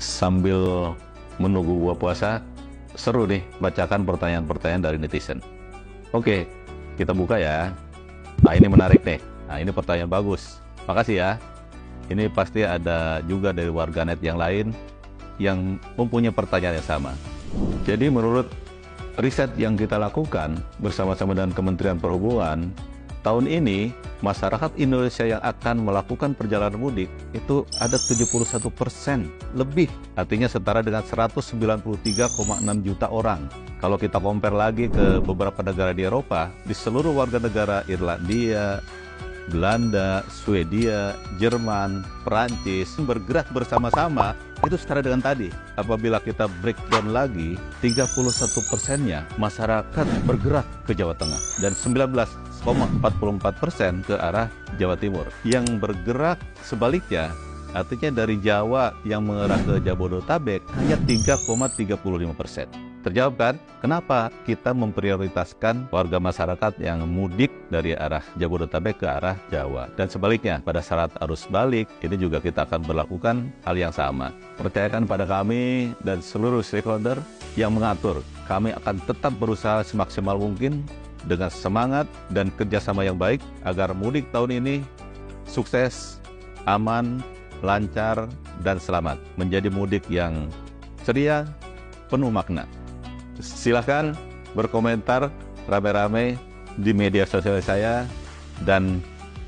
sambil menunggu gua puasa, seru nih bacakan pertanyaan-pertanyaan dari netizen. Oke, kita buka ya. Nah, ini menarik nih. Nah, ini pertanyaan bagus. Makasih ya. Ini pasti ada juga dari warganet yang lain yang mempunyai pertanyaan yang sama. Jadi menurut riset yang kita lakukan bersama-sama dengan Kementerian Perhubungan, tahun ini masyarakat Indonesia yang akan melakukan perjalanan mudik itu ada 71% lebih, artinya setara dengan 193,6 juta orang. Kalau kita compare lagi ke beberapa negara di Eropa, di seluruh warga negara Irlandia, Belanda, Swedia, Jerman, Perancis bergerak bersama-sama itu setara dengan tadi. Apabila kita breakdown lagi, 31%-nya masyarakat bergerak ke Jawa Tengah dan 19,44% ke arah Jawa Timur. Yang bergerak sebaliknya, artinya dari Jawa yang mengarah ke Jabodetabek hanya 3,35%. Terjawab kan? Kenapa kita memprioritaskan warga masyarakat yang mudik dari arah Jabodetabek ke arah Jawa? Dan sebaliknya, pada saat arus balik, ini juga kita akan berlakukan hal yang sama. Percayakan pada kami dan seluruh stakeholder yang mengatur. Kami akan tetap berusaha semaksimal mungkin dengan semangat dan kerjasama yang baik agar mudik tahun ini sukses, aman, lancar, dan selamat. Menjadi mudik yang ceria, penuh makna. Silahkan berkomentar rame-rame di media sosial saya dan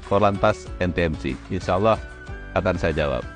Korlantas NTMC. Insya Allah akan saya jawab.